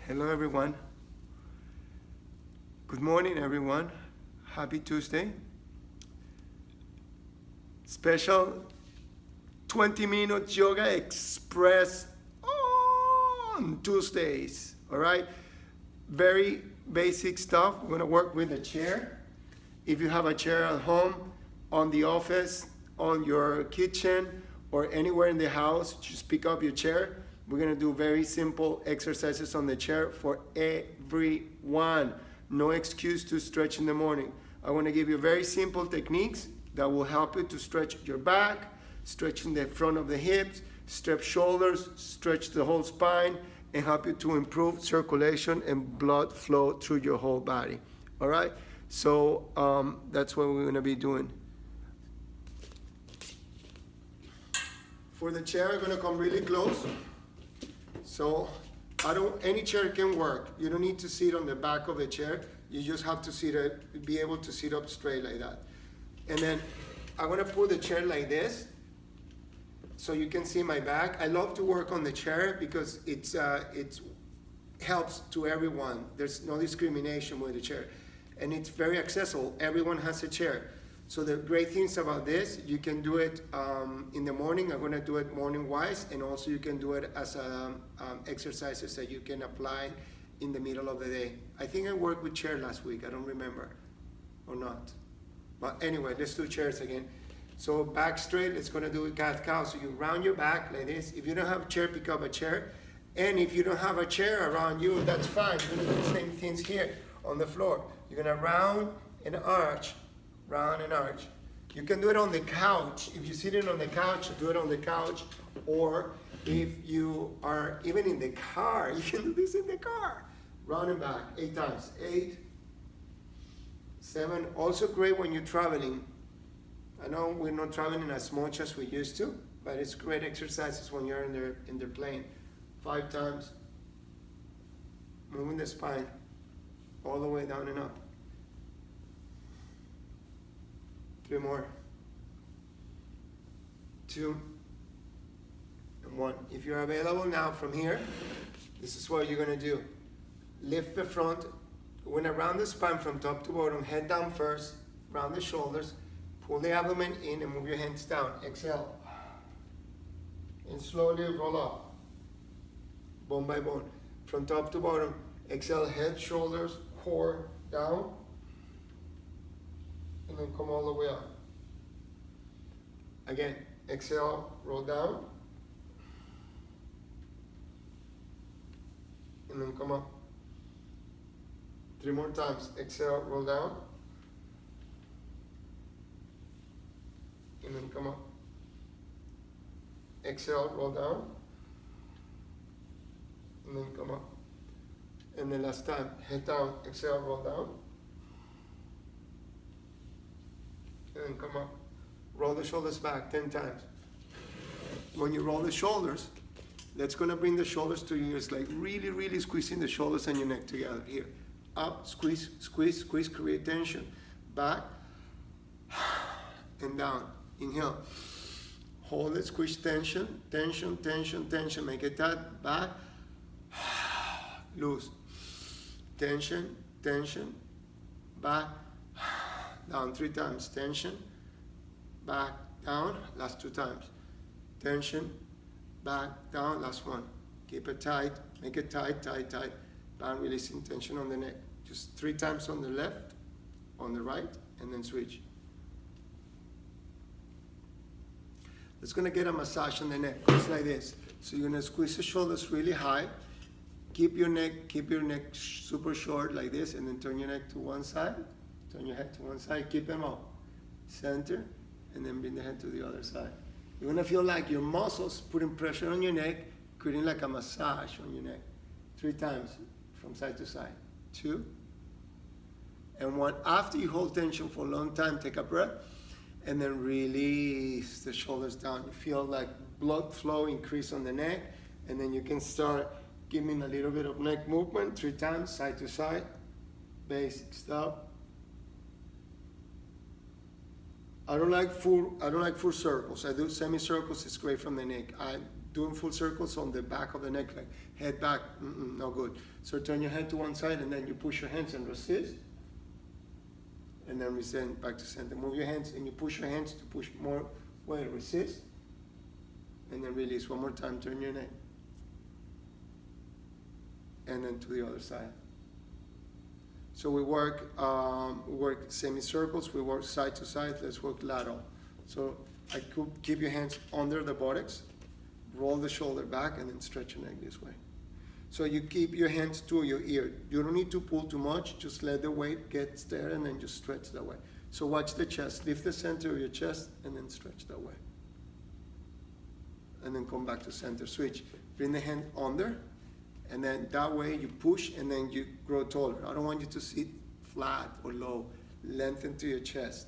Hello everyone. Good morning everyone. Happy Tuesday. Special 20 minutes yoga express on Tuesdays. All right? Very basic stuff. We're going to work with a chair. If you have a chair at home, on the office, on your kitchen, or anywhere in the house, just pick up your chair. We're gonna do very simple exercises on the chair for everyone. No excuse to stretch in the morning. I wanna give you very simple techniques that will help you to stretch your back, stretching the front of the hips, stretch shoulders, stretch the whole spine, and help you to improve circulation and blood flow through your whole body. All right? So that's what we're gonna be doing. For the chair, I'm gonna come really close. So any chair can work. You don't need to sit on the back of the chair. You just have to be able to sit up straight like that. And then I'm gonna put the chair like this so you can see my back. I love to work on the chair because it helps to everyone. There's no discrimination with the chair. And it's very accessible. Everyone has a chair. So the great things about this, you can do it in the morning. I'm gonna do it morning-wise, and also you can do it as exercises that you can apply in the middle of the day. I think I worked with chair last week, I don't remember, or not. But anyway, let's do chairs again. So back straight, it's gonna do a cat-cow. So you round your back like this. If you don't have a chair, pick up a chair. And if you don't have a chair around you, that's fine. You're gonna do the same things here on the floor. You're gonna round and arch. Round and arch. You can do it on the couch. If you're sitting on the couch, do it on the couch. Or if you are even in the car, you can do this in the car. Round and back 8 times. 8, 7. Also great when you're traveling. I know we're not traveling as much as we used to, but it's great exercises when you're in the plane. 5 times. Moving the spine all the way down and up. 3 more. 2 and 1. If you're available now from here, this is what you're gonna do. Lift the front, we're gonna round the spine from top to bottom, head down first, round the shoulders, pull the abdomen in and move your hands down. Exhale. And slowly roll up, bone by bone. From top to bottom, exhale, head, shoulders, core, down, and then come all the way up. Again, exhale, roll down, and then come up. 3 more times. Exhale, roll down, and then come up. Exhale, roll down, and then come up. And then last time, head down, exhale, roll down, and then come up. Roll the shoulders back 10 times. When you roll the shoulders, that's gonna bring the shoulders to your ears, like really, really squeezing the shoulders and your neck together. Here, up, squeeze, squeeze, squeeze, create tension. Back, and down. Inhale. Hold it, squeeze tension, tension, tension, tension. Make it tight, back, loose. Tension, tension, back, down 3 times. Tension, back, down, last 2 times. Tension, back, down, last 1. Keep it tight, make it tight, tight, tight. Back, releasing tension on the neck. Just 3 times on the left, on the right, and then switch. It's gonna get a massage on the neck, just like this. So you're gonna squeeze the shoulders really high. Keep your neck super short like this, and then turn your neck to one side. Turn your head to one side, keep them up. Center, and then bring the head to the other side. You're gonna feel like your muscles putting pressure on your neck, creating like a massage on your neck. 3 times, from side to side. 2, and 1. After you hold tension for a long time, take a breath, and then release the shoulders down. You feel like blood flow increase on the neck, and then you can start giving a little bit of neck movement 3 times, side to side. Basic stuff. I don't like full circles. I do semicircles. It's great from the neck. doing full circles on the back of the neck, like head back, no good. So turn your head to one side and then you push your hands and resist. And then resist back to center. Move your hands and you push your hands to push more weight, resist. And then release. One more time, turn your neck. And then to the other side. So we work semicircles, we work side to side, let's work lateral. So I could keep your hands under the buttocks, roll the shoulder back, and then stretch your neck this way. So you keep your hands to your ear. You don't need to pull too much, just let the weight get there and then just stretch that way. So watch the chest, lift the center of your chest and then stretch that way. And then come back to center, switch. Bring the hand under, and then that way you push and then you grow taller. I don't want you to sit flat or low. Lengthen to your chest.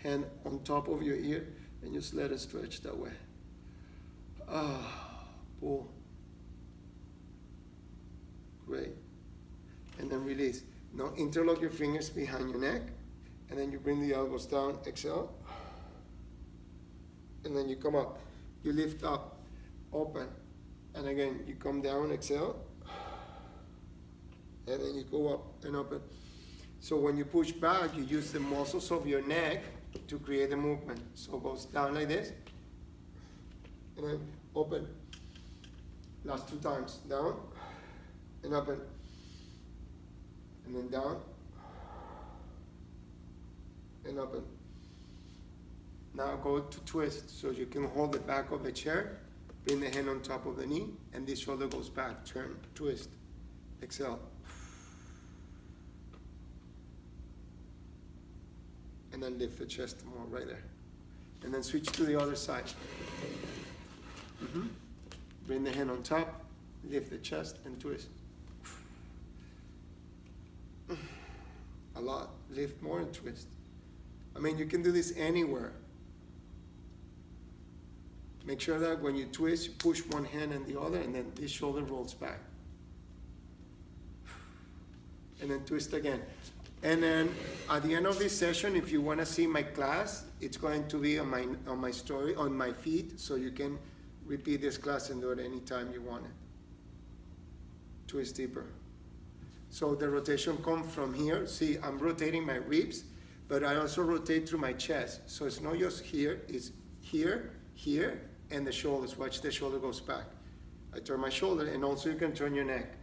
Hand on top of your ear and just let it stretch that way. Pull. Great. And then release. Now interlock your fingers behind your neck and then you bring the elbows down, exhale. And then you come up. You lift up, open. And again, you come down, exhale. And then you go up and open. So when you push back, you use the muscles of your neck to create the movement. So it goes down like this. And then open. Last 2 times. Down and open. And then down and open. Now go to twist. So you can hold the back of the chair. Bring the hand on top of the knee, and this shoulder goes back. Turn, twist, exhale. And then lift the chest more right there. And then switch to the other side. Bring the hand on top, lift the chest, and twist. A lot. Lift more and twist. I mean, you can do this anywhere. Make sure that when you twist, you push one hand and the other, and then this shoulder rolls back. And then twist again. And then at the end of this session, if you want to see my class, it's going to be on my story, on my feed, so you can repeat this class and do it anytime you want it. Twist deeper. So the rotation comes from here. See, I'm rotating my ribs, but I also rotate through my chest. So it's not just here, it's here, here, and the shoulders. Watch the shoulder goes back. I turn my shoulder, and also you can turn your neck.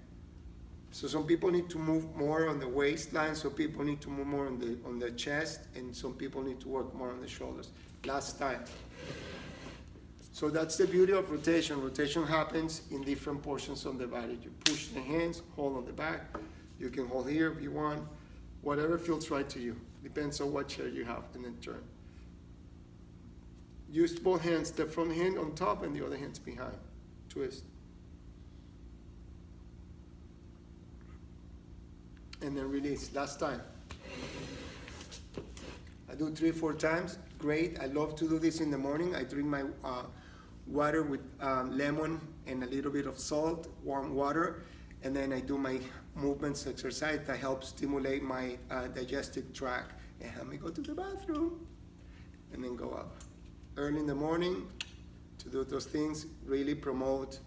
So some people need to move more on the waistline, some people need to move more on the chest, and some people need to work more on the shoulders. Last time. So that's the beauty of rotation. Rotation happens in different portions of the body. You push the hands, hold on the back. You can hold here if you want. Whatever feels right to you. Depends on what chair you have, and then turn. Use both hands, the front hand on top and the other hand's behind. Twist. And then release. Last time. I do 3-4 times. Great. I love to do this in the morning. I drink my water with lemon and a little bit of salt, warm water, and then I do my movements exercise that helps stimulate my digestive tract and help me go to the bathroom and then go up. Early in the morning to do those things really promote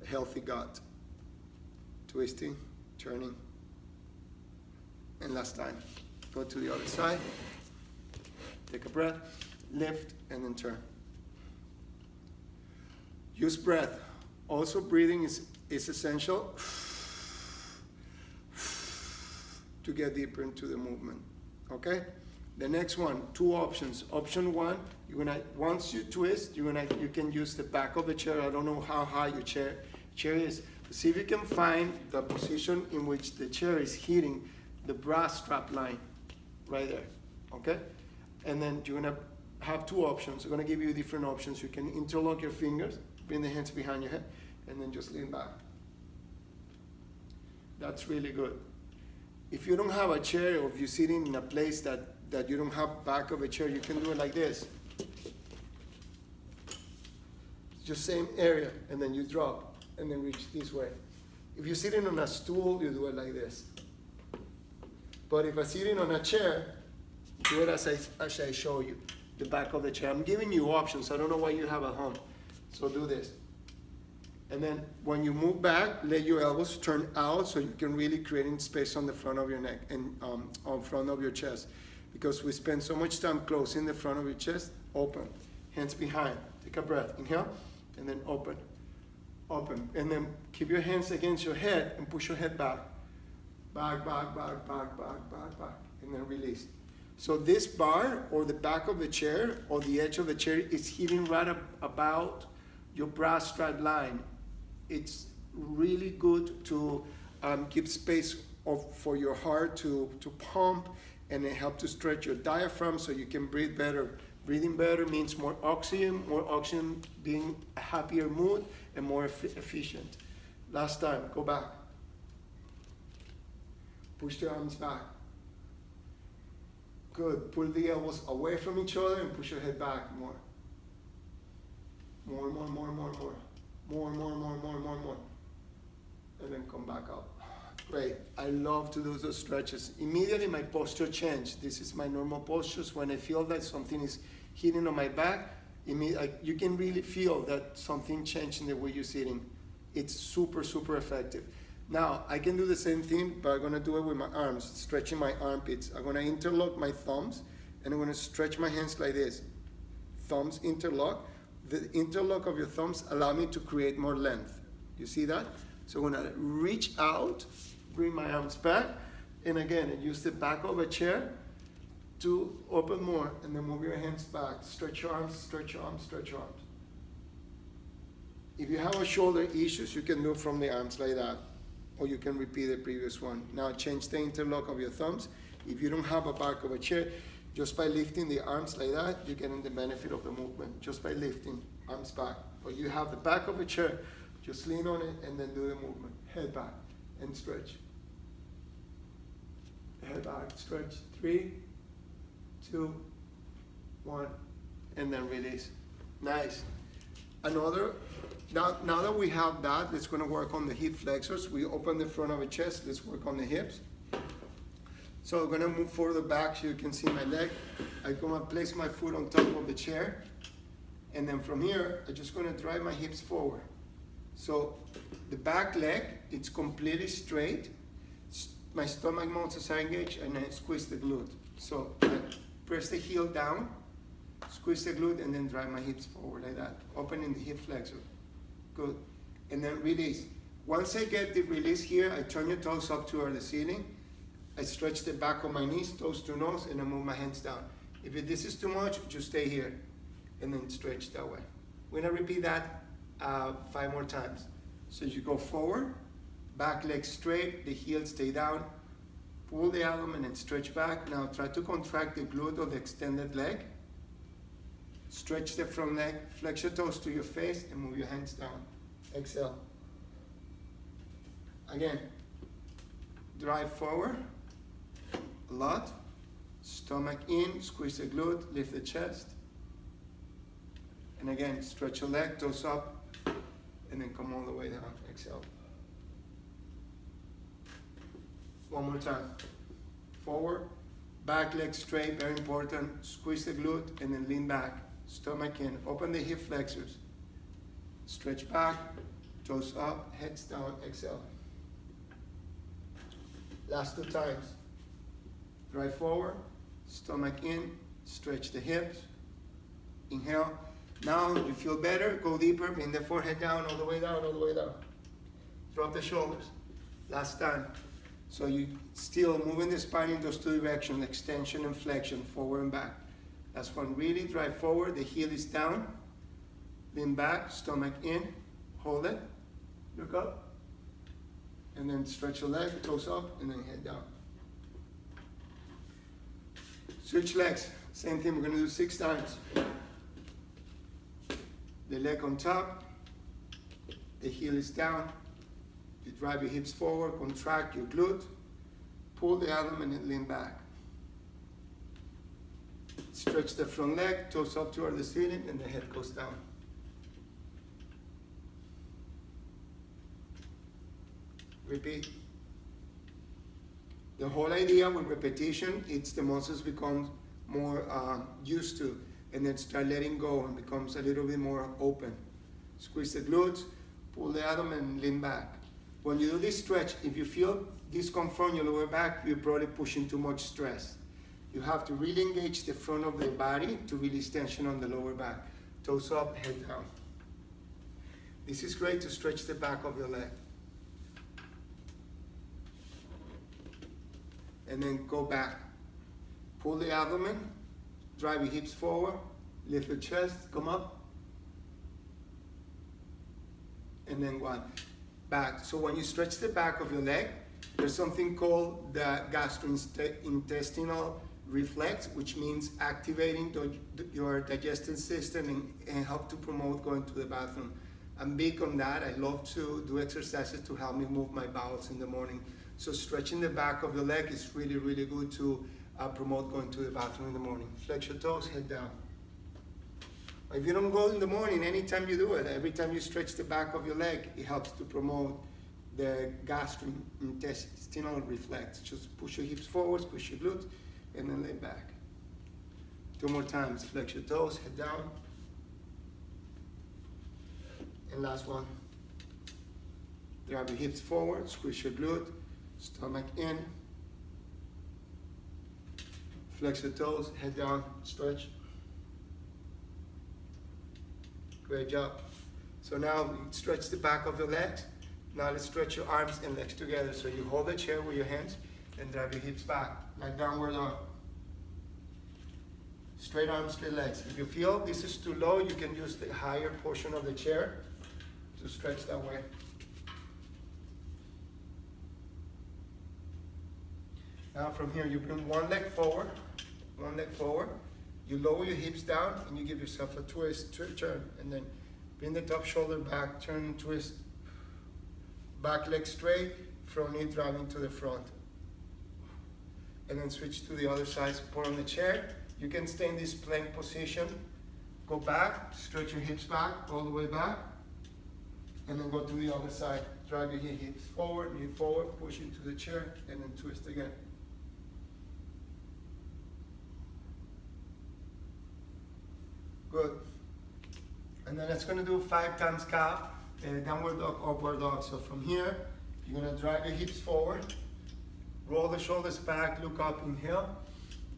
a healthy gut. Twisting, turning. And last time, go to the other side, take a breath, lift, and then turn. Use breath. Also breathing is essential to get deeper into the movement, okay? The next one, 2 options. Option 1, once you twist, you can use the back of the chair. I don't know how high your chair is. See if you can find the position in which the chair is hitting the brass strap line, right there, okay? And then you're gonna have 2 options. I'm gonna give you different options. You can interlock your fingers, bring the hands behind your head, and then just lean back. That's really good. If you don't have a chair, or if you're sitting in a place that you don't have back of a chair, you can do it like this. Just same area, and then you drop, and then reach this way. If you're sitting on a stool, you do it like this. But if I'm sitting on a chair, do it as I show you, the back of the chair. I'm giving you options. I don't know what you have at home. So do this. And then when you move back, let your elbows turn out so you can really create space on the front of your neck and on front of your chest. Because we spend so much time closing the front of your chest. Open, hands behind. Take a breath. Inhale, and then open, open. And then keep your hands against your head and push your head back. Back, back, back, back, back, back, back. And then release. So this bar or the back of the chair or the edge of the chair is hitting right about your bra strap line. It's really good to keep space for your heart to pump, and it helps to stretch your diaphragm so you can breathe better. Breathing better means more oxygen being a happier mood and more efficient. Last time, go back. Push the arms back. Good. Pull the elbows away from each other and push your head back more. More, more, more, more, more. More, more, more, more, more, more. And then come back up. Great. I love to do those stretches. Immediately my posture changed. This is my normal postures. When I feel that something is hitting on my back, you can really feel that something changed in the way you're sitting. It's super, super effective. Now, I can do the same thing, but I'm gonna do it with my arms, stretching my armpits. I'm gonna interlock my thumbs, and I'm gonna stretch my hands like this. Thumbs interlock. The interlock of your thumbs allow me to create more length. You see that? So I'm gonna reach out, bring my arms back, and again, use the back of a chair to open more, and then move your hands back. Stretch your arms, stretch your arms, stretch your arms. If you have a shoulder issues, you can do it from the arms like that, or you can repeat the previous one. Now change the interlock of your thumbs. If you don't have a back of a chair, just by lifting the arms like that, you're getting the benefit of the movement, just by lifting arms back. But you have the back of a chair, just lean on it and then do the movement. Head back and stretch. Head back, stretch. 3, 2, 1, and then release. Nice. Now that we have that, let's gonna work on the hip flexors. We open the front of the chest, let's work on the hips. So I'm gonna move further back so you can see my leg. I'm gonna place my foot on top of the chair. And then from here, I'm just gonna drive my hips forward. So the back leg, it's completely straight. My stomach muscles are engaged, and I squeeze the glute. So I press the heel down, squeeze the glute, and then drive my hips forward like that, opening the hip flexor. Good. And then release. Once I get the release here, I turn your toes up toward the ceiling. I stretch the back of my knees, toes to nose, and I move my hands down. If this is too much, just stay here, and then stretch that way. We're gonna repeat that 5 more times. So you go forward, back leg straight, the heel stay down, pull the abdomen and stretch back. Now try to contract the glute of the extended leg. Stretch the front leg, flex your toes to your face, and move your hands down. Exhale. Again, drive forward a lot. Stomach in, squeeze the glute, lift the chest. And again, stretch your leg, toes up, and then come all the way down. Exhale. One more time. Forward, back leg straight, very important. Squeeze the glute, and then lean back. Stomach in, open the hip flexors. Stretch back, toes up, heads down, exhale. Last 2 times. Drive forward, stomach in, stretch the hips. Inhale. Now you feel better, go deeper, bring the forehead down, all the way down, all the way down. Drop the shoulders. Last time. So you still moving the spine in those 2 directions, extension and flexion, forward and back. Last one, really drive forward, the heel is down. Lean back, stomach in, hold it, look up. And then stretch your leg, toes up, and then head down. Switch legs, same thing, we're gonna do 6 times. The leg on top, the heel is down. You drive your hips forward, contract your glute, pull the abdomen and lean back. Stretch the front leg, toes up toward the ceiling, and the head goes down. Repeat. The whole idea with repetition, it's the muscles become more used to, and then start letting go and becomes a little bit more open. Squeeze the glutes, pull the abdomen and lean back. When you do this stretch, if you feel discomfort in your lower back, you're probably pushing too much stress. You have to really engage the front of the body to release tension on the lower back. Toes up, head down. This is great to stretch the back of your leg. And then go back. Pull the abdomen, drive your hips forward, lift your chest, come up. And then one, back. So when you stretch the back of your leg, there's something called the gastrointestinal reflex, which means activating your digestive system and help to promote going to the bathroom. I'm big on that. I love to do exercises to help me move my bowels in the morning. So stretching the back of your leg is really, really good to promote going to the bathroom in the morning. Flex your toes, head down. If you don't go in the morning, anytime you do it, every time you stretch the back of your leg, it helps to promote the gastrointestinal reflex. Just push your hips forward, push your glutes, and then lay back. 2 more times. Flex your toes, head down. And last one. Drive your hips forward, squeeze your glute, stomach in. Flex your toes, head down, stretch. Great job. So now you stretch the back of your legs. Now let's stretch your arms and legs together. So you hold the chair with your hands and drive your hips back, like downward dog. Straight arms, straight legs. If you feel this is too low, you can use the higher portion of the chair to stretch that way. Now from here, you bring one leg forward. You lower your hips down and you give yourself a twist, turn, and then bring the top shoulder back, turn, twist. Back leg straight, front knee driving to the front. And then switch to the other side, support on the chair. You can stay in this plank position. Go back, stretch your hips back, all the way back. And then go to the other side. Drive your hips forward, knee forward, push into the chair, and then twist again. Good. And then it's going to do 5 times calf, downward dog, upward dog. So from here, you're going to drive your hips forward, roll the shoulders back, look up, inhale,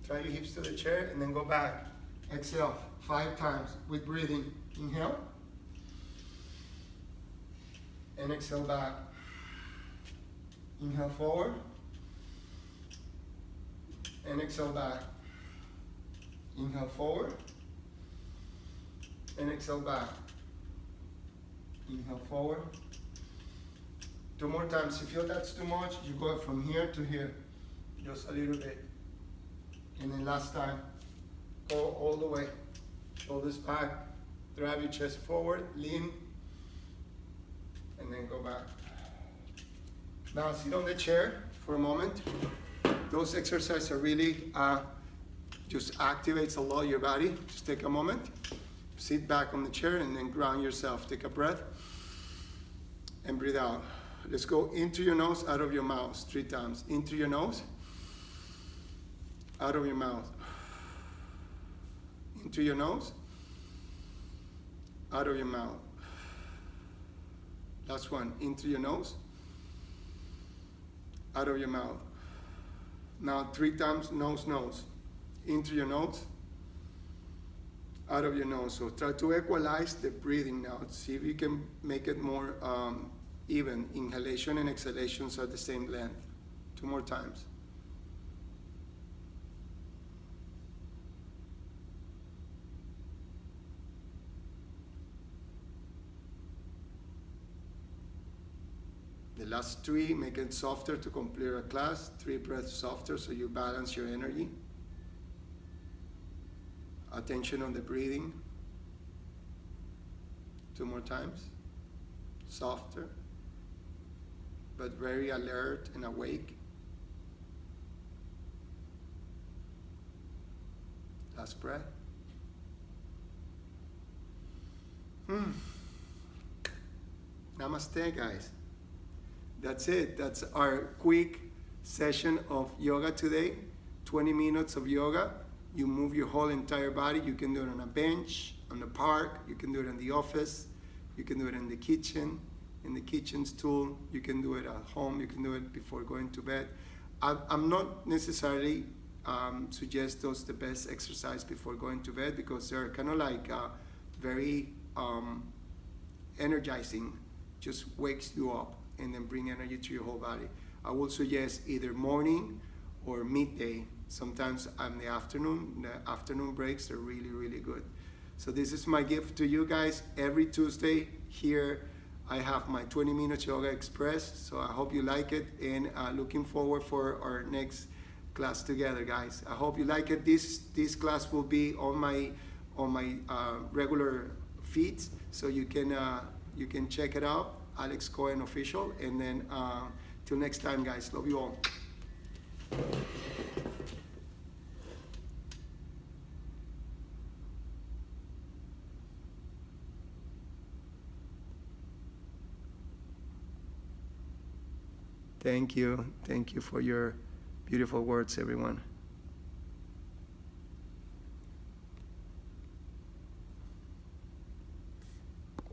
drive your hips to the chair, and then go back. Exhale 5 times with breathing. Inhale, and exhale back. Inhale forward, and exhale back. Inhale forward, and exhale back. Inhale forward. 2 more times. If you feel that's too much, you go from here to here, just a little bit. And then last time, go all the way. Shoulders back, drive your chest forward, lean, and then go back. Now sit on the chair for a moment. Those exercises are really, just activates a lot of your body. Just take a moment. Sit back on the chair and then ground yourself. Take a breath and breathe out. Let's go into your nose, out of your mouth 3 times. Into your nose, out of your mouth. Into your nose, out of your mouth. Last one. Into your nose, out of your mouth. Now 3 times, nose, nose. Into your nose, out of your nose. So try to equalize the breathing now. See if you can make it more even. Inhalation and exhalations are the same length. 2 more times. The last 3, make it softer to complete a class. 3 breaths softer so you balance your energy. Attention on the breathing. 2 more times. Softer, but very alert and awake. Last breath. Namaste, guys. That's it. That's our quick session of yoga today. 20 minutes of yoga. You move your whole entire body. You can do it on a bench, on the park. You can do it in the office. You can do it in the kitchen. in the kitchen stool. You can do it at home. You can do it before going to bed. I'm not necessarily suggest those the best exercise before going to bed, because they're kind of like very energizing, just wakes you up and then bring energy to your whole body. I will suggest either morning or midday. Sometimes in the afternoon breaks are really, really good. So this is my gift to you guys. Every Tuesday here I have my 20 minutes Yoga Express. So I hope you like it, and looking forward for our next class together, guys. I hope you like it. This class will be on my regular feeds, so you can check it out, Alex Cohen official. And then till next time, guys. Love you all. Thank you for your beautiful words, everyone.